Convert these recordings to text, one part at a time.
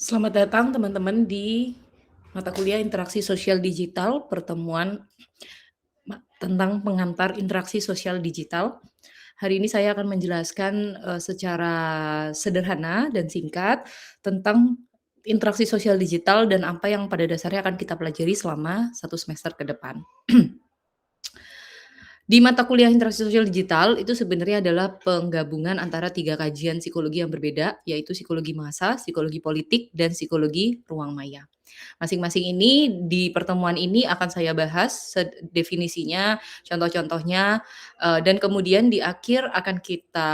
Selamat datang teman-teman di mata kuliah interaksi sosial digital, pertemuan tentang pengantar interaksi sosial digital. Hari ini saya akan menjelaskan secara sederhana dan singkat tentang interaksi sosial digital dan apa yang pada dasarnya akan kita pelajari selama 1 semester ke depan. Di mata kuliah interaksi sosial digital itu sebenarnya adalah penggabungan antara 3 kajian psikologi yang berbeda, yaitu psikologi massa, psikologi politik, dan psikologi ruang maya. Masing-masing ini di pertemuan ini akan saya bahas definisinya, contoh-contohnya, dan kemudian di akhir akan kita,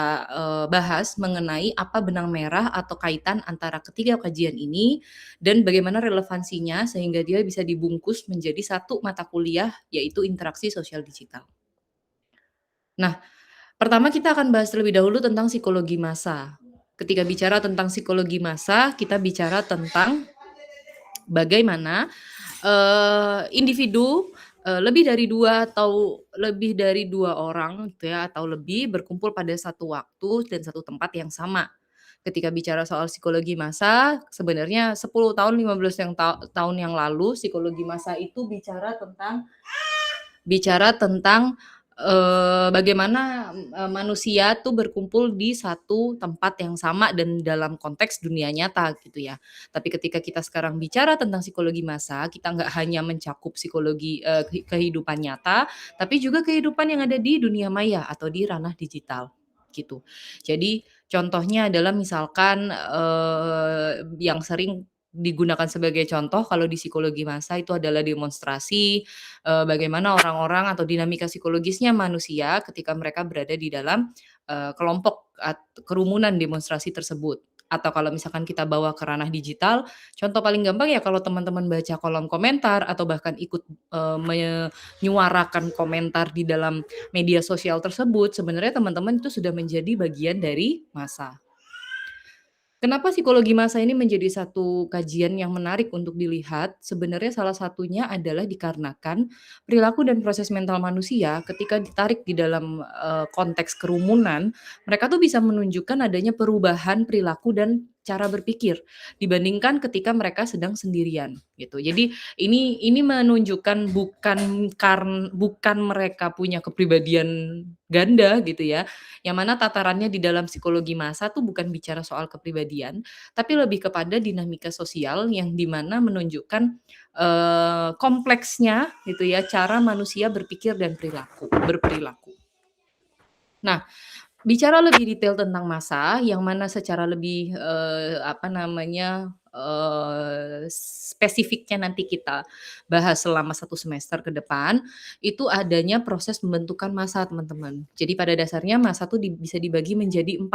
bahas mengenai apa benang merah atau kaitan antara ketiga kajian ini dan bagaimana relevansinya sehingga dia bisa dibungkus menjadi satu mata kuliah, yaitu interaksi sosial digital. Nah, pertama kita akan bahas terlebih dahulu tentang psikologi massa. Ketika bicara tentang psikologi massa, kita bicara tentang bagaimana, individu, lebih dari 2 atau lebih dari 2 orang gitu ya, atau lebih berkumpul pada satu waktu dan satu tempat yang sama. Ketika bicara soal psikologi massa, sebenarnya 10 tahun, 15 tahun yang lalu, psikologi massa itu bicara tentang, bagaimana, manusia tuh berkumpul di satu tempat yang sama dan dalam konteks dunia nyata gitu ya. Tapi ketika kita sekarang bicara tentang psikologi massa, kita nggak hanya mencakup psikologi, kehidupan nyata, tapi juga kehidupan yang ada di dunia maya atau di ranah digital, gitu. Jadi contohnya adalah misalkan, yang sering digunakan sebagai contoh kalau di psikologi massa itu adalah demonstrasi, bagaimana orang-orang atau dinamika psikologisnya manusia ketika mereka berada di dalam, kelompok kerumunan demonstrasi tersebut. Atau kalau misalkan kita bawa ke ranah digital, contoh paling gampang ya kalau teman-teman baca kolom komentar atau bahkan ikut, menyuarakan komentar di dalam media sosial tersebut, sebenarnya teman-teman itu sudah menjadi bagian dari massa. Kenapa psikologi massa ini menjadi satu kajian yang menarik untuk dilihat? Sebenarnya salah satunya adalah dikarenakan perilaku dan proses mental manusia ketika ditarik di dalam, konteks kerumunan, mereka tuh bisa menunjukkan adanya perubahan perilaku dan cara berpikir dibandingkan ketika mereka sedang sendirian, gitu. Jadi ini menunjukkan bukan mereka punya kepribadian ganda gitu ya, yang mana tatarannya di dalam psikologi massa tuh bukan bicara soal kepribadian, tapi lebih kepada dinamika sosial yang di mana menunjukkan, kompleksnya gitu ya, cara manusia berpikir dan berperilaku. Nah, bicara lebih detail tentang massa, yang mana secara lebih, apa namanya, spesifiknya nanti kita bahas selama 1 semester ke depan, itu adanya proses pembentukan massa, teman-teman. Jadi pada dasarnya massa tuh bisa dibagi menjadi 4,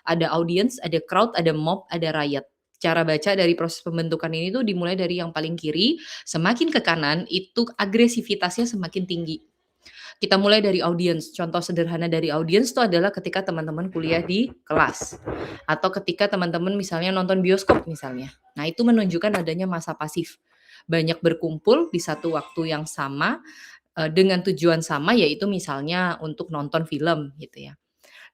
ada audience, ada crowd, ada mob, ada riot. Cara baca dari proses pembentukan ini tuh dimulai dari yang paling kiri, semakin ke kanan itu agresivitasnya semakin tinggi. Kita mulai dari audiens. Contoh sederhana dari audiens itu adalah ketika teman-teman kuliah di kelas atau ketika teman-teman misalnya nonton bioskop misalnya. Nah, itu menunjukkan adanya massa pasif. Banyak berkumpul di satu waktu yang sama, dengan tujuan sama yaitu misalnya untuk nonton film gitu ya.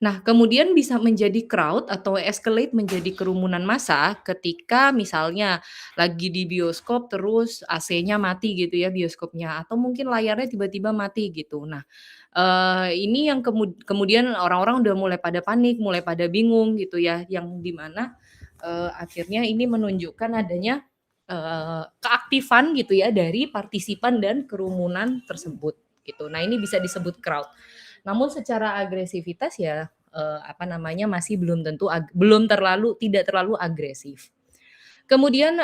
Nah, kemudian bisa menjadi crowd atau escalate menjadi kerumunan massa ketika misalnya lagi di bioskop terus AC-nya mati gitu ya bioskopnya atau mungkin layarnya tiba-tiba mati gitu. Nah, ini yang kemudian orang-orang udah mulai pada panik, mulai pada bingung gitu ya, yang di mana, akhirnya ini menunjukkan adanya, keaktifan gitu ya dari partisipan dan kerumunan tersebut gitu. Nah, ini bisa disebut crowd. Namun secara agresivitas ya, apa namanya, masih belum terlalu tidak terlalu agresif. Kemudian,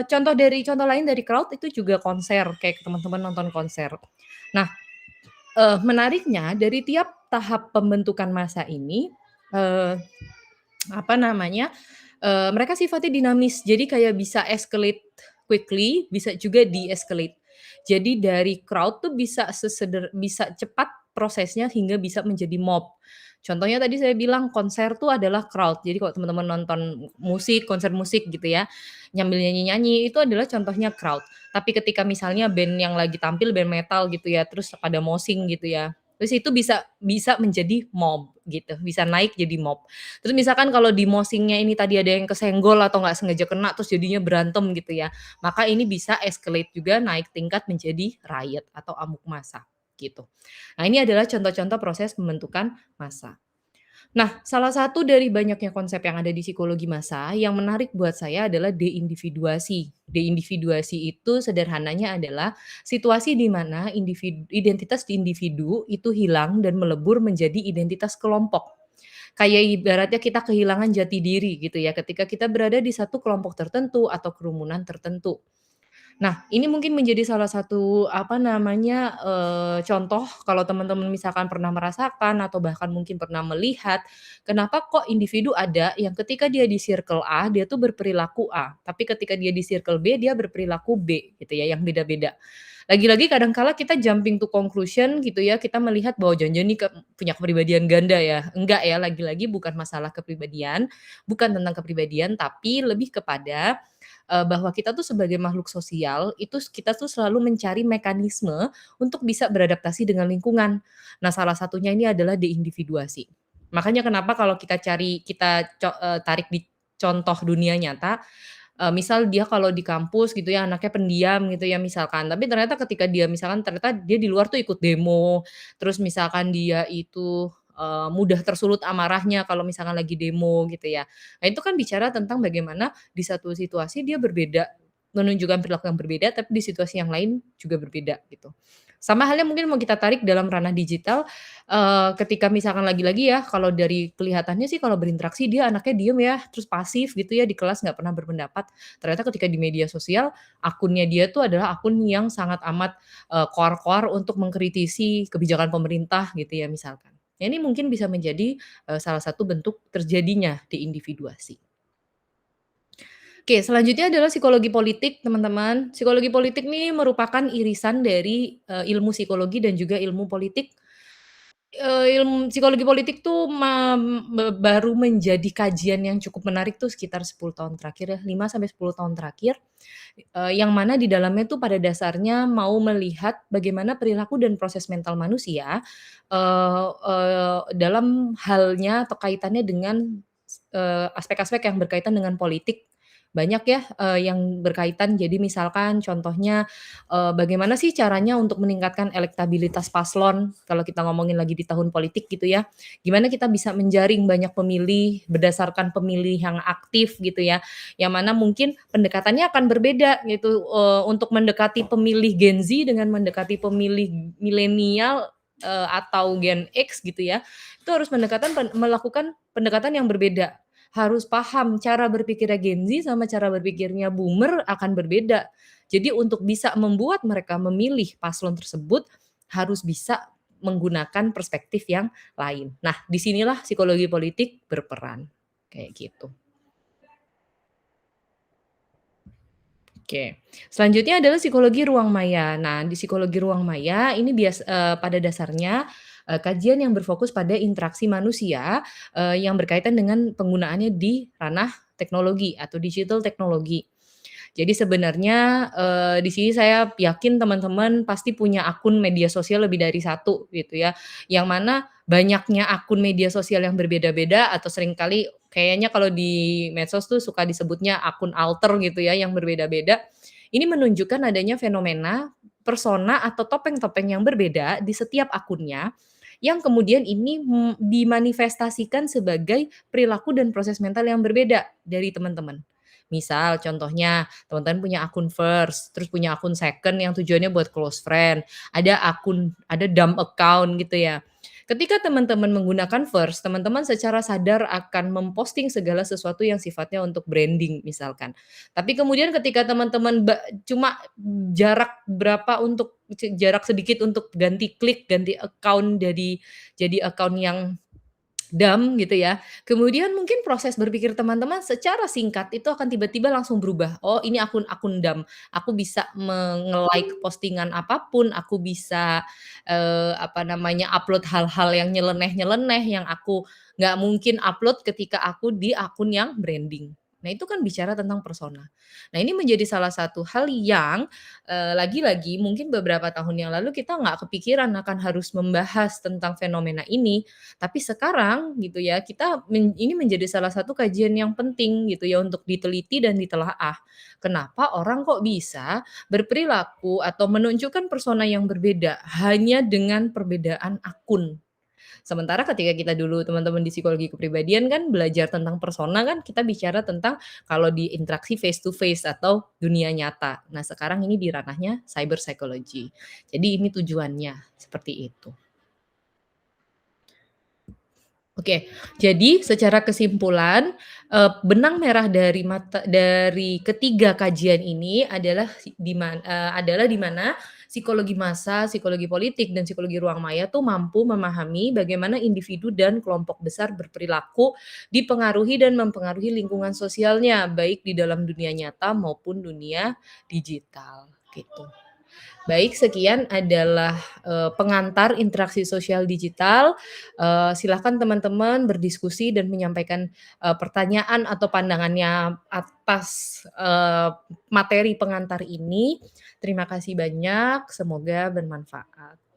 contoh lain dari crowd itu juga konser, kayak teman-teman nonton konser. Nah, menariknya dari tiap tahap pembentukan massa ini, eee, apa namanya, mereka sifatnya dinamis. Jadi kayak bisa escalate quickly, bisa juga de-escalate. Jadi dari crowd tuh bisa cepat prosesnya hingga bisa menjadi mob. Contohnya tadi saya bilang konser tuh adalah crowd. Jadi kalau teman-teman nonton musik, konser musik gitu ya, nyambil nyanyi-nyanyi, itu adalah contohnya crowd. Tapi ketika misalnya band yang lagi tampil band metal gitu ya, terus pada mosing gitu ya, terus itu bisa bisa menjadi mob gitu, bisa naik jadi mob. Terus misalkan kalau di mosingnya ini tadi ada yang kesenggol atau nggak sengaja kena terus jadinya berantem gitu ya, maka ini bisa escalate juga naik tingkat menjadi riot atau amuk massa, gitu. Nah, ini adalah contoh-contoh proses pembentukan massa. Nah, salah satu dari banyaknya konsep yang ada di psikologi massa, yang menarik buat saya adalah deindividuasi. Deindividuasi itu sederhananya adalah situasi di mana identitas individu itu hilang dan melebur menjadi identitas kelompok. Kayak ibaratnya kita kehilangan jati diri gitu ya, ketika kita berada di satu kelompok tertentu atau kerumunan tertentu. Nah, ini mungkin menjadi salah satu, apa namanya, contoh kalau teman-teman misalkan pernah merasakan atau bahkan mungkin pernah melihat, kenapa kok individu ada yang ketika dia di circle A, dia tuh berperilaku A, tapi ketika dia di circle B, dia berperilaku B gitu ya, yang beda-beda. Lagi-lagi kadang kala kita jumping to conclusion gitu ya, kita melihat bahwa jangan-jangan nih punya kepribadian ganda ya. Enggak ya, lagi-lagi bukan masalah kepribadian, bukan tentang kepribadian, tapi lebih kepada bahwa kita tuh sebagai makhluk sosial, kita tuh selalu mencari mekanisme untuk bisa beradaptasi dengan lingkungan. Nah, salah satunya ini adalah deindividuasi. Makanya kenapa kalau tarik di contoh dunia nyata, misal dia kalau di kampus gitu ya, anaknya pendiam gitu ya misalkan, tapi ternyata ketika dia misalkan ternyata dia di luar tuh ikut demo, terus misalkan dia itu, mudah tersulut amarahnya kalau misalkan lagi demo gitu ya. Nah, itu kan bicara tentang bagaimana di satu situasi dia berbeda, menunjukkan perilaku yang berbeda, tapi di situasi yang lain juga berbeda gitu. Sama halnya mungkin mau kita tarik dalam ranah digital, ketika misalkan lagi-lagi ya, kalau dari kelihatannya sih kalau berinteraksi dia anaknya diem ya, terus pasif gitu ya, di kelas nggak pernah berpendapat. Ternyata ketika di media sosial, akunnya dia tuh adalah akun yang sangat amat, koar-koar untuk mengkritisi kebijakan pemerintah gitu ya misalkan. Ya ini mungkin bisa menjadi, salah satu bentuk terjadinya deindividuasi. Oke, selanjutnya adalah psikologi politik, teman-teman. Psikologi politik nih merupakan irisan dari, ilmu psikologi dan juga ilmu politik. Ilmu psikologi politik tuh baru menjadi kajian yang cukup menarik tuh sekitar 10 tahun terakhir ya, 5 sampai 10 tahun terakhir, yang mana di dalamnya tuh pada dasarnya mau melihat bagaimana perilaku dan proses mental manusia, dalam halnya atau kaitannya dengan aspek-aspek yang berkaitan dengan politik. Banyak ya, yang berkaitan. Jadi misalkan contohnya, bagaimana sih caranya untuk meningkatkan elektabilitas paslon, kalau kita ngomongin lagi di tahun politik gitu ya. Gimana kita bisa menjaring banyak pemilih, berdasarkan pemilih yang aktif gitu ya, yang mana mungkin pendekatannya akan berbeda gitu, untuk mendekati pemilih Gen Z dengan mendekati pemilih milenial, atau Gen X gitu ya, itu harus melakukan pendekatan yang berbeda. Harus paham cara berpikirnya Gen Z sama cara berpikirnya boomer akan berbeda. Jadi untuk bisa membuat mereka memilih paslon tersebut, harus bisa menggunakan perspektif yang lain. Nah, disinilah psikologi politik berperan, kayak gitu. Oke, selanjutnya adalah psikologi ruang maya. Nah, di psikologi ruang maya ini pada dasarnya, kajian yang berfokus pada interaksi manusia, yang berkaitan dengan penggunaannya di ranah teknologi atau digital teknologi. Jadi sebenarnya, di sini saya yakin teman-teman pasti punya akun media sosial lebih dari satu gitu ya, yang mana banyaknya akun media sosial yang berbeda-beda atau seringkali kayaknya kalau di medsos tuh suka disebutnya akun alter gitu ya, yang berbeda-beda. Ini menunjukkan adanya fenomena, persona atau topeng-topeng yang berbeda di setiap akunnya, yang kemudian ini, dimanifestasikan sebagai perilaku dan proses mental yang berbeda dari teman-teman. Misal contohnya, teman-teman punya akun first, terus punya akun second yang tujuannya buat close friend, ada dump account gitu ya. Ketika teman-teman menggunakan first, teman-teman secara sadar akan memposting segala sesuatu yang sifatnya untuk branding misalkan. Tapi kemudian ketika teman-teman cuma jarak sedikit untuk ganti klik, ganti account jadi account yang dump gitu ya. Kemudian mungkin proses berpikir teman-teman secara singkat itu akan tiba-tiba langsung berubah, "Oh ini akun-akun dump, aku bisa like postingan apapun, aku bisa, apa namanya, upload hal-hal yang nyeleneh-nyeleneh yang aku nggak mungkin upload ketika aku di akun yang branding." Nah, itu kan bicara tentang persona. Nah, ini menjadi salah satu hal yang, lagi-lagi mungkin beberapa tahun yang lalu kita nggak kepikiran akan harus membahas tentang fenomena ini, tapi sekarang gitu ya, kita ini menjadi salah satu kajian yang penting gitu ya untuk diteliti dan ditelaah. Kenapa orang kok bisa berperilaku atau menunjukkan persona yang berbeda hanya dengan perbedaan akun. Sementara ketika kita dulu teman-teman di psikologi kepribadian kan belajar tentang persona kan kita bicara tentang kalau di interaksi face to face atau dunia nyata. Nah, sekarang ini di ranahnya cyber psychology. Jadi ini tujuannya, seperti itu. Oke, jadi secara kesimpulan, benang merah dari ketiga kajian ini adalah adalah di mana psikologi massa, psikologi politik, dan psikologi ruang maya tuh mampu memahami bagaimana individu dan kelompok besar berperilaku dipengaruhi dan mempengaruhi lingkungan sosialnya, baik di dalam dunia nyata maupun dunia digital, gitu. Baik, sekian adalah, pengantar interaksi sosial digital. Silahkan teman-teman berdiskusi dan menyampaikan, pertanyaan atau pandangannya atas, materi pengantar ini. Terima kasih banyak, semoga bermanfaat.